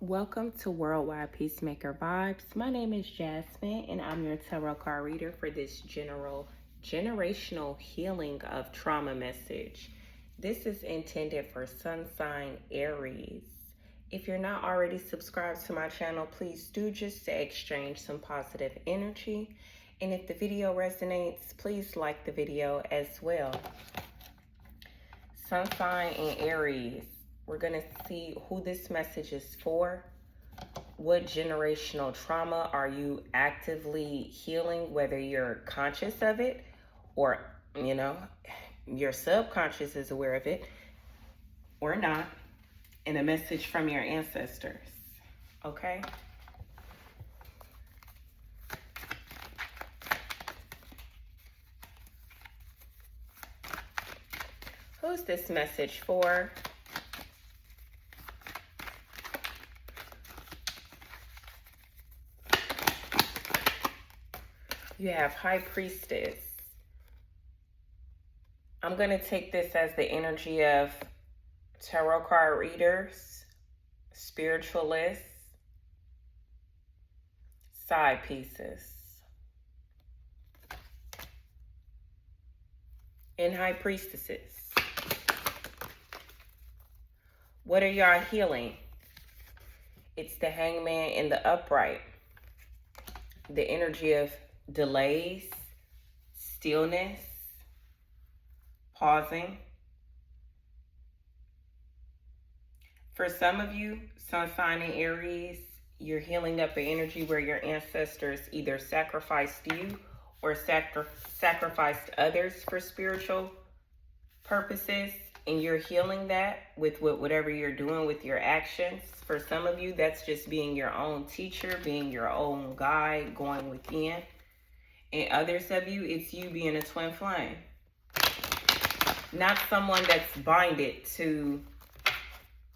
Welcome to Worldwide Peacemaker Vibes. My name is Jasmine, and I'm your tarot card reader for this generational healing of trauma message. This is intended for sun sign Aries. If you're not already subscribed to my channel, please do, just to exchange some positive energy. And if the video resonates, please like the video as well. Sun sign and Aries. We're going to see who this message is for. What generational trauma are you actively healing, whether you're conscious of it or, your subconscious is aware of it or not. And a message from your ancestors. Okay? Who's this message for? You have High Priestess. I'm going to take this as the energy of tarot card readers, spiritualists, side pieces. And High Priestesses. What are y'all healing? It's the Hangman and the Upright. The energy of delays, stillness, pausing. For some of you, Sun sign and Aries, you're healing up an energy where your ancestors either sacrificed you or sacrificed others for spiritual purposes, and you're healing that with whatever you're doing with your actions. For some of you, that's just being your own teacher, being your own guide, going within. And others of you, it's you being a twin flame. Not someone that's binded to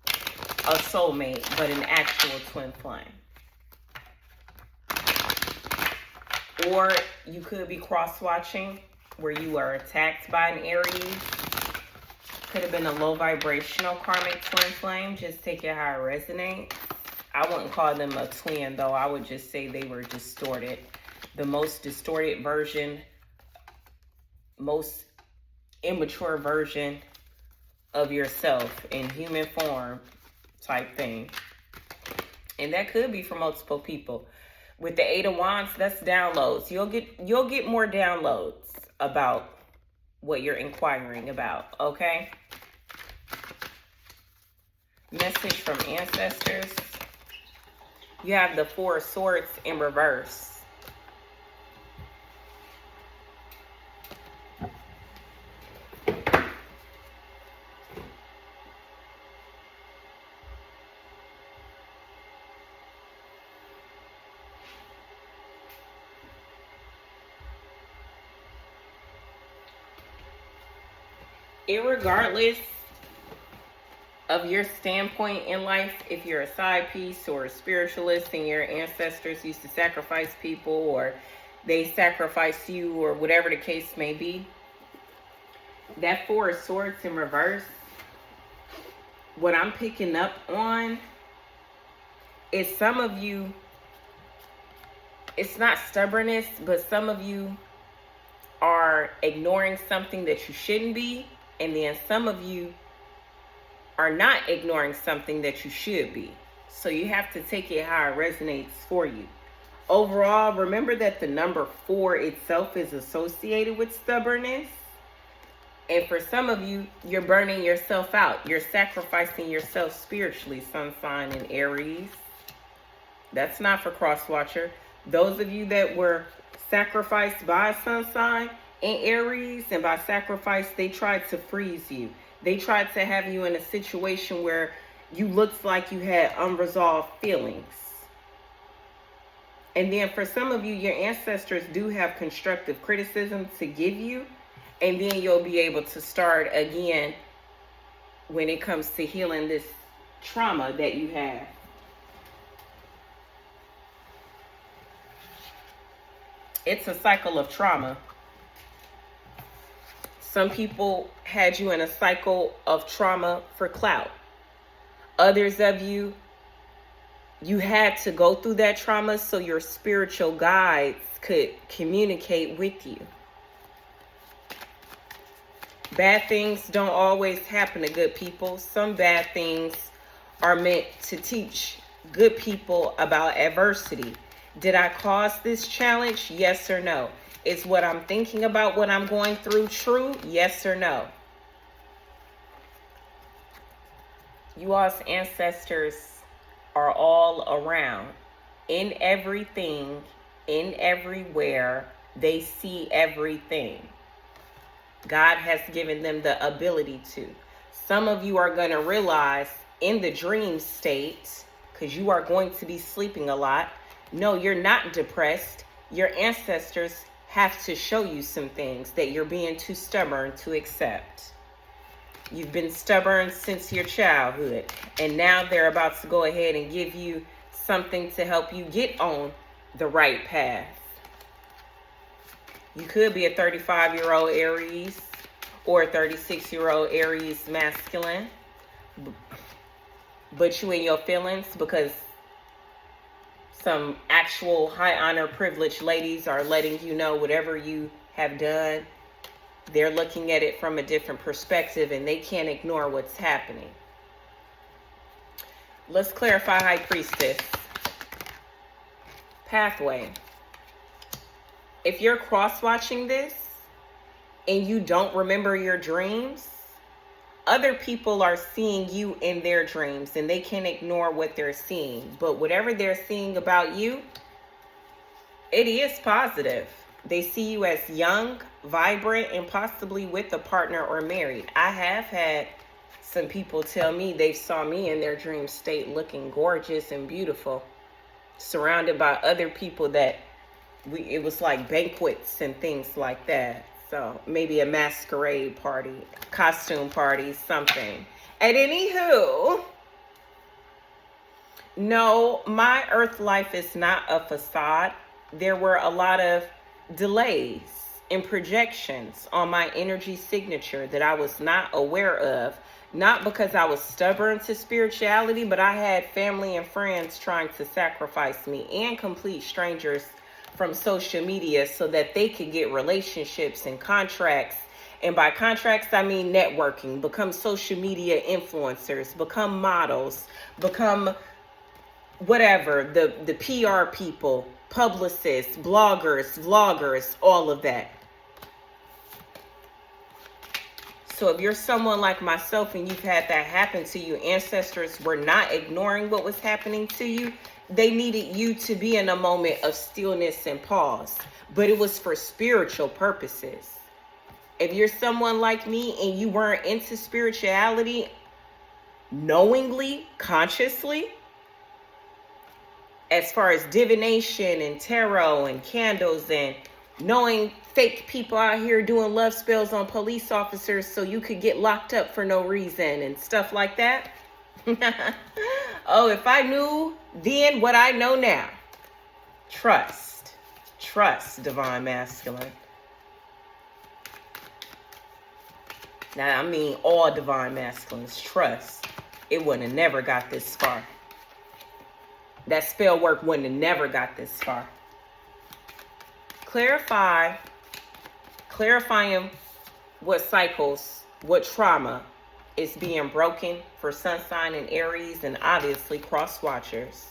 a soulmate, but an actual twin flame. Or you could be cross-watching where you are attacked by an Aries. Could have been a low vibrational karmic twin flame. Just take it how it resonates. I wouldn't call them a twin, though. I would just say they were distorted. The most distorted version, most immature version of yourself in human form type thing. And that could be for multiple people. With the Eight of Wands, that's downloads. You'll get more downloads about what you're inquiring about, okay? Message from ancestors. You have the Four of Swords in reverse. Irregardless of your standpoint in life, if you're a side piece or a spiritualist and your ancestors used to sacrifice people, or they sacrificed you, or whatever the case may be, that Four of Swords in reverse, what I'm picking up on is some of you, it's not stubbornness, but some of you are ignoring something that you shouldn't be. And then some of you are not ignoring something that you should be. So you have to take it how it resonates for you. Overall, remember that the number 4 itself is associated with stubbornness. And for some of you, you're burning yourself out. You're sacrificing yourself spiritually, Sun sign and Aries. That's not for cross-watcher. Those of you that were sacrificed by Sun sign and Aries, and by sacrifice, they tried to freeze you. They tried to have you in a situation where you looked like you had unresolved feelings. And then for some of you, your ancestors do have constructive criticism to give you, and then you'll be able to start again when it comes to healing this trauma that you have. It's a cycle of trauma. Some people had you in a cycle of trauma for clout. Others of you You had to go through that trauma so your spiritual guides could communicate with you. Bad things don't always happen to good people. Some bad things are meant to teach good people about adversity. Did I cause this challenge? Yes or no? Is what I'm thinking about what I'm going through true? Yes or no? You all's ancestors are all around, in everything, in everywhere. They see everything. God has given them the ability to. Some of you are going to realize in the dream state, because you are going to be sleeping a lot. No, you're not depressed. Your ancestors have to show you some things that you're being too stubborn to accept. You've been stubborn since your childhood, and now they're about to go ahead and give you something to help you get on the right path. You could be a 35-year-old Aries or a 36-year-old Aries masculine, but you in your feelings because some actual high honor privileged ladies are letting you know whatever you have done, they're looking at it from a different perspective and they can't ignore what's happening. Let's clarify High Priestess. Pathway. If you're cross-watching this and you don't remember your dreams, other people are seeing you in their dreams and they can't ignore what they're seeing. But whatever they're seeing about you, it is positive. They see you as young, vibrant, and possibly with a partner or married. I have had some people tell me they saw me in their dream state looking gorgeous and beautiful, surrounded by other people that it was like banquets and things like that. So maybe a masquerade party, costume party, something. And anywho, no, my earth life is not a facade. There were a lot of delays and projections on my energy signature that I was not aware of. Not because I was stubborn to spirituality, but I had family and friends trying to sacrifice me and complete strangers from social media so that they could get relationships and contracts. And by contracts, I mean networking, become social media influencers, become models, become whatever, the PR people, publicists, bloggers, vloggers, all of that. So if you're someone like myself and you've had that happen to you, ancestors were not ignoring what was happening to you. They needed you to be in a moment of stillness and pause, but it was for spiritual purposes. If you're someone like me and you weren't into spirituality knowingly, consciously, as far as divination and tarot and candles and knowing fake people out here doing love spells on police officers so you could get locked up for no reason and stuff like that. Oh, if I knew then what I know now. Trust, divine masculine. Now, I mean all divine masculines, trust. It wouldn't have never got this far. That spell work wouldn't have never got this far. Clarifying what cycles, what trauma is being broken for sun sign and Aries and obviously cross watchers.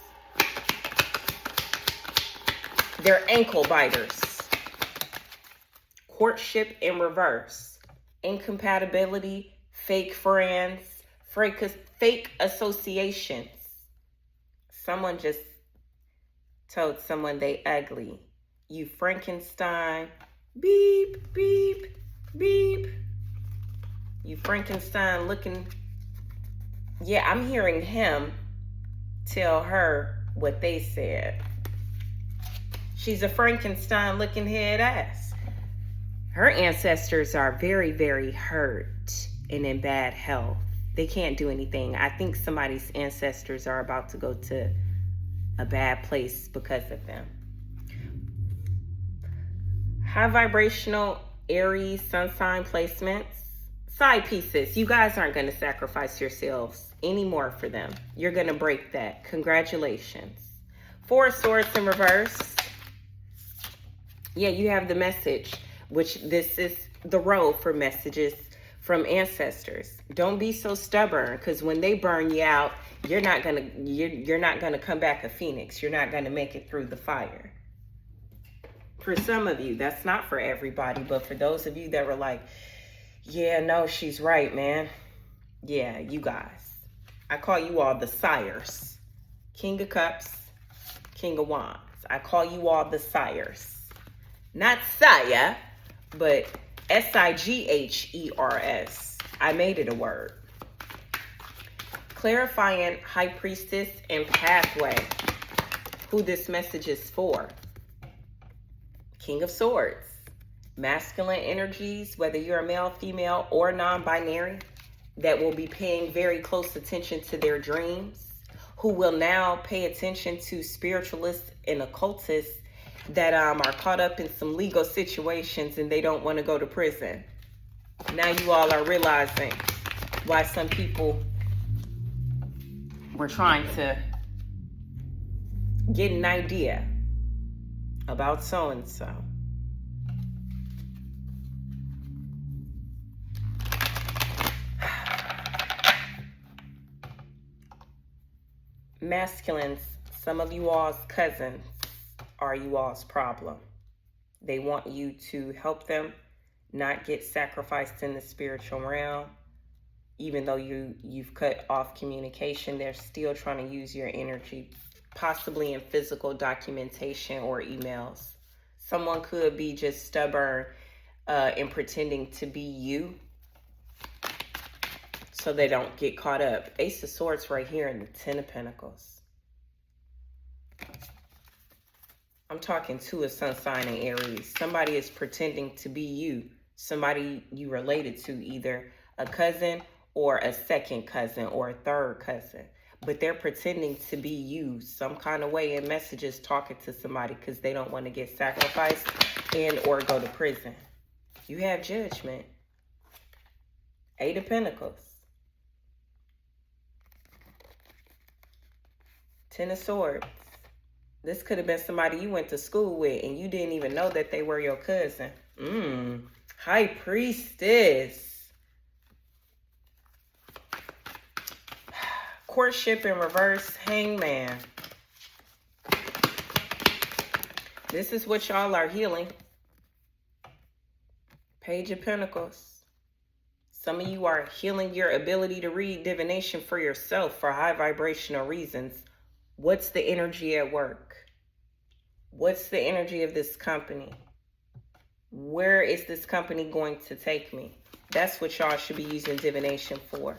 They're ankle biters. Courtship in reverse. Incompatibility, fake friends, fake associations. Someone just told someone they ugly. You Frankenstein. Beep, beep, beep. You Frankenstein looking. Yeah, I'm hearing him tell her what they said. She's a Frankenstein looking head ass. Her ancestors are very, very hurt and in bad health. They can't do anything. I think somebody's ancestors are about to go to a bad place because of them. High vibrational Aries sun sign placements. Side pieces, you guys aren't going to sacrifice yourselves anymore for them. You're going to break that. Congratulations. Four of Swords in reverse. Yeah, you have the message, which this is the role for messages from ancestors. Don't be so stubborn, because when they burn you out, you're not gonna come back a phoenix. You're not gonna make it through the fire. For some of you, that's not for everybody, but for those of you that were like, yeah, no, she's right, man. Yeah, you guys. I call you all the sires. King of Cups, King of Wands. I call you all the sires. Not Saya, but Sighers. I made it a word. Clarifying High Priestess and Pathway. Who this message is for. King of Swords. Masculine energies, whether you're a male, female, or non-binary, that will be paying very close attention to their dreams, who will now pay attention to spiritualists and occultists that are caught up in some legal situations and they don't want to go to prison. Now you all are realizing why some people were trying to get an idea about so-and-so. Masculines, some of you all's cousins are you all's problem. They want you to help them not get sacrificed in the spiritual realm. Even though you've cut off communication, they're still trying to use your energy, possibly in physical documentation or emails. Someone could be just stubborn and pretending to be you so they don't get caught up. Ace of Swords right here in the Ten of Pentacles. I'm talking to a sun sign in Aries. Somebody is pretending to be you. Somebody you related to, either a cousin or a second cousin or a third cousin. But they're pretending to be you some kind of way in messages, talking to somebody because they don't want to get sacrificed and or go to prison. You have Judgment. Eight of Pentacles. Ten of Swords. This could have been somebody you went to school with and you didn't even know that they were your cousin. High Priestess. Courtship in reverse, Hangman. This is what y'all are healing. Page of Pentacles. Some of you are healing your ability to read divination for yourself for high vibrational reasons. What's the energy at work? What's the energy of this company? Where is this company going to take me? That's what y'all should be using divination for.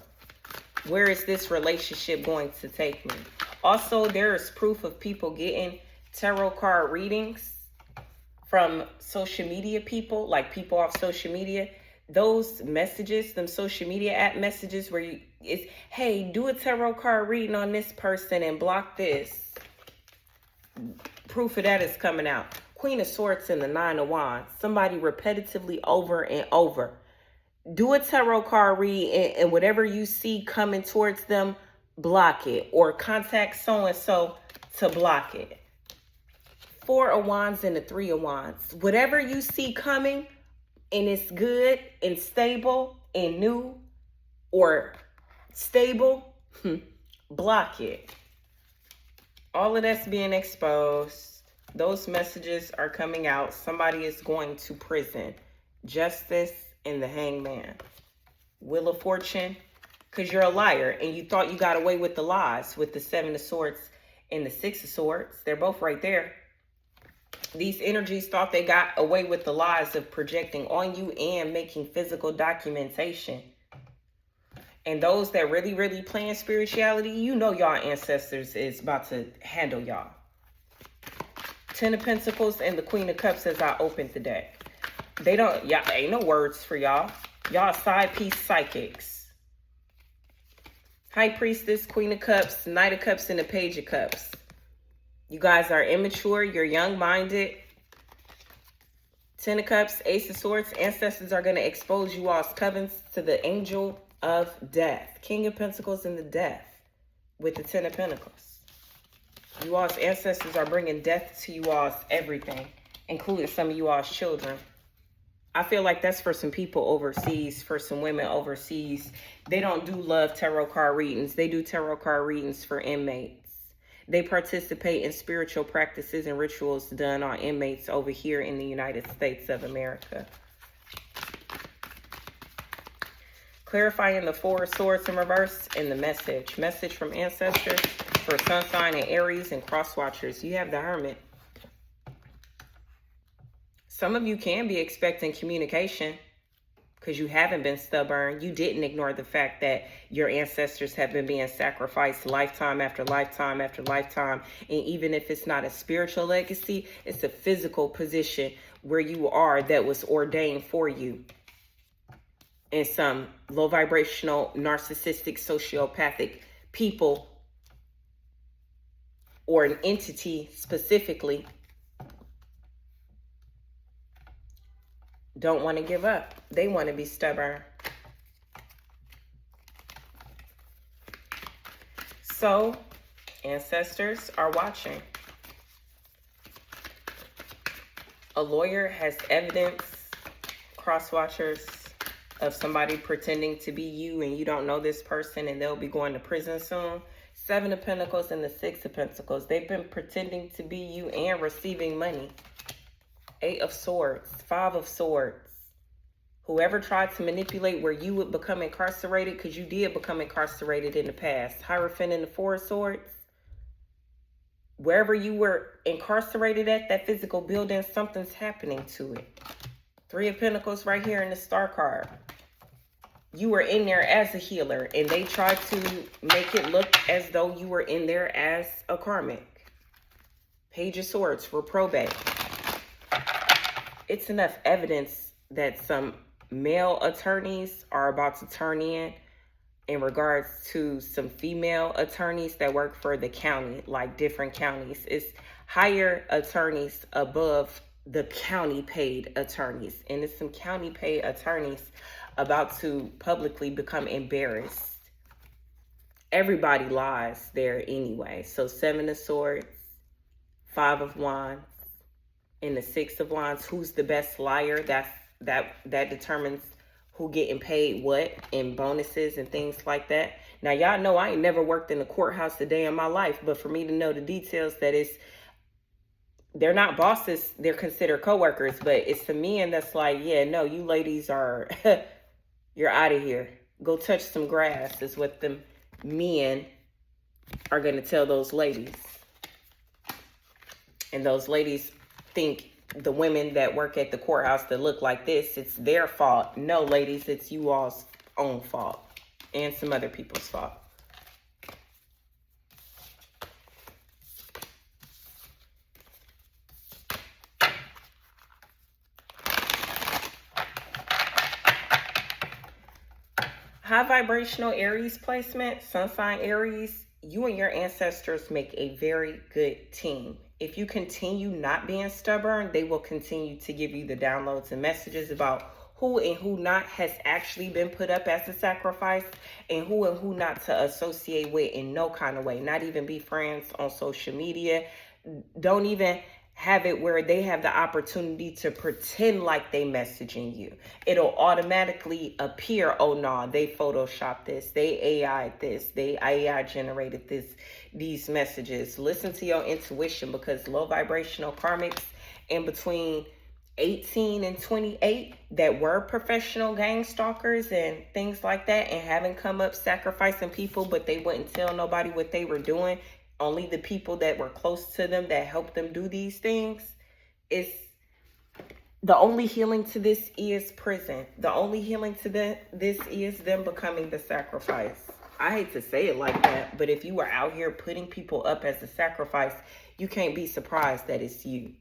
Where is this relationship going to take me? Also, there is proof of people getting tarot card readings from social media people, like people off social media. Those messages, them social media app messages where it's, hey, do a tarot card reading on this person and block this. Proof of that is coming out. Queen of Swords and the Nine of Wands. Somebody repetitively over and over. Do a tarot card read and whatever you see coming towards them, block it. Or contact so-and-so to block it. Four of Wands and the Three of Wands. Whatever you see coming and it's good and stable and new or stable, block it. All of that's being exposed. Those messages are coming out. Somebody is going to prison. Justice and the Hangman. Wheel of Fortune, because you're a liar and you thought you got away with the lies with the Seven of Swords and the Six of Swords. They're both right there. These energies thought they got away with the lies of projecting on you and making physical documentation. And those that really, really play in spirituality, you know y'all ancestors is about to handle y'all. Ten of Pentacles and the Queen of Cups as I opened the deck. They don't, y'all, ain't no words for y'all. Y'all side piece psychics. High Priestess, Queen of Cups, Knight of Cups, and the Page of Cups. You guys are immature. You're young-minded. Ten of Cups, Ace of Swords. Ancestors are going to expose you all's covens to the angel of death. King of Pentacles and the death with the Ten of Pentacles. You all's ancestors are bringing death to you all's everything, including some of you all's children. I feel like that's for some people overseas, for some women overseas. They don't do love tarot card readings. They do tarot card readings for inmates. They participate in spiritual practices and rituals done on inmates over here in the United States of America. Clarifying the Four of Swords in reverse and the message. Message from ancestors for sun sign and Aries and cross watchers. You have the Hermit. Some of you can be expecting communication because you haven't been stubborn. You didn't ignore the fact that your ancestors have been being sacrificed lifetime after lifetime after lifetime. And even if it's not a spiritual legacy, it's a physical position where you are that was ordained for you. And some low vibrational, narcissistic, sociopathic people or an entity specifically don't want to give up. They want to be stubborn. So, ancestors are watching. A lawyer has evidence, cross watchers, of somebody pretending to be you and you don't know this person and they'll be going to prison soon. Seven of Pentacles and the Six of Pentacles. They've been pretending to be you and receiving money. Eight of Swords, Five of Swords. Whoever tried to manipulate where you would become incarcerated, because you did become incarcerated in the past. Hierophant and the Four of Swords. Wherever you were incarcerated at, that physical building, something's happening to it. Three of Pentacles right here in the Star card. You were in there as a healer, and they tried to make it look as though you were in there as a karmic. Page of Swords for probate. It's enough evidence that some male attorneys are about to turn in regards to some female attorneys that work for the county, like different counties. It's higher attorneys above the county paid attorneys. And it's some county paid attorneys about to publicly become embarrassed. Everybody lies there anyway. So Seven of Swords, Five of Wands, and the Six of Wands. Who's the best liar? That determines who getting paid what and bonuses and things like that. Now, y'all know I ain't never worked in the courthouse a day in my life, but for me to know the details that they're not bosses, they're considered coworkers, but it's the men that's like, yeah, no, you ladies are, you're out of here. Go touch some grass is what the men are going to tell those ladies. And those ladies think the women that work at the courthouse that look like this, it's their fault. No, ladies, it's you all's own fault and some other people's fault. High vibrational Aries placement, sun sign Aries, you and your ancestors make a very good team. If you continue not being stubborn, they will continue to give you the downloads and messages about who and who not has actually been put up as a sacrifice and who not to associate with in no kind of way. Not even be friends on social media. Don't even have it where they have the opportunity to pretend like they messaging you. It'll automatically appear, oh no, they photoshopped this, they AI this, they AI generated these messages. Listen to your intuition, because low vibrational karmics in between 18 and 28 that were professional gang stalkers and things like that and haven't come up sacrificing people, but they wouldn't tell nobody what they were doing. Only the people that were close to them that helped them do these things. Is the only healing to this is prison. The only healing to this is them becoming the sacrifice. I hate to say it like that, but if you are out here putting people up as a sacrifice, you can't be surprised that it's you.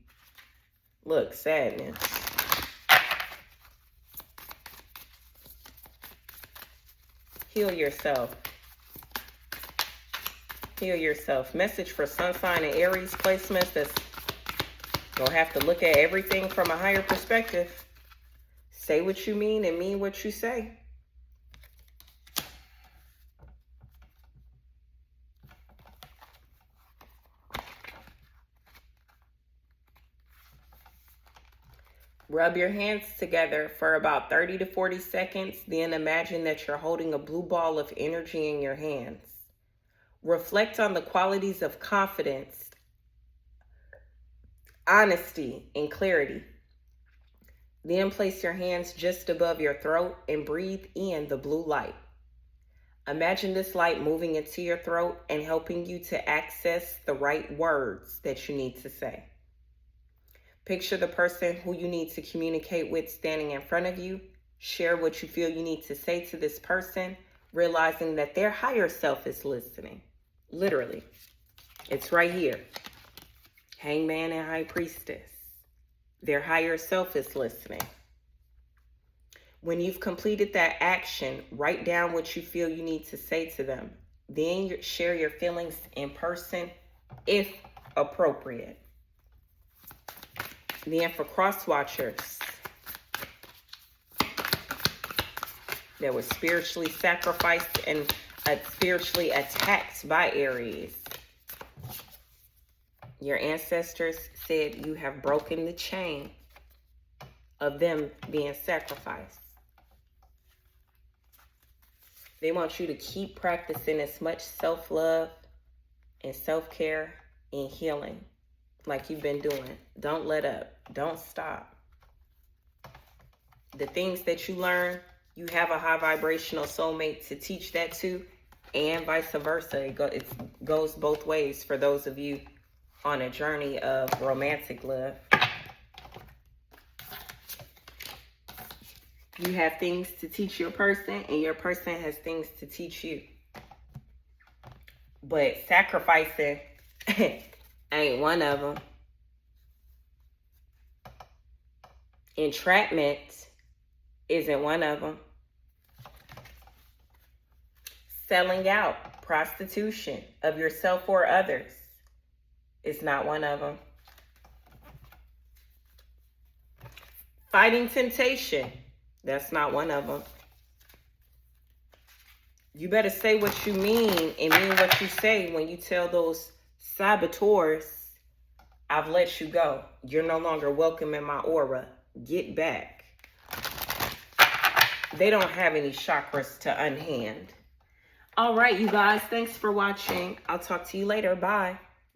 Look, sadness. Heal yourself. Heal yourself. Message for sun sign and Aries placements. That's Gonna have to look at everything from a higher perspective. Say what you mean and mean what you say. Rub your hands together for about 30 to 40 seconds. Then imagine that you're holding a blue ball of energy in your hands. Reflect on the qualities of confidence, honesty, and clarity. Then place your hands just above your throat and breathe in the blue light. Imagine this light moving into your throat and helping you to access the right words that you need to say. Picture the person who you need to communicate with standing in front of you. Share what you feel you need to say to this person, realizing that their higher self is listening. Literally. It's right here. Hangman and High Priestess. Their higher self is listening. When you've completed that action, write down what you feel you need to say to them. Then share your feelings in person if appropriate. Then for cross watchers that were spiritually sacrificed and spiritually attacked by Aries, your ancestors said you have broken the chain of them being sacrificed. They want you to keep practicing as much self-love and self-care and healing like you've been doing. Don't let up. Don't stop. The things that you learn, you have a high vibrational soulmate to teach that to, and vice versa. It goes both ways for those of you on a journey of romantic love. You have things to teach your person, and your person has things to teach you. But sacrificing ain't one of them. Entrapment isn't one of them. Selling out, prostitution of yourself or others is not one of them. Fighting temptation, that's not one of them. You better say what you mean and mean what you say when you tell those saboteurs, I've let you go. You're no longer welcome in my aura. Get back. They don't have any chakras to unhand. All right, you guys, thanks for watching. I'll talk to you later. Bye.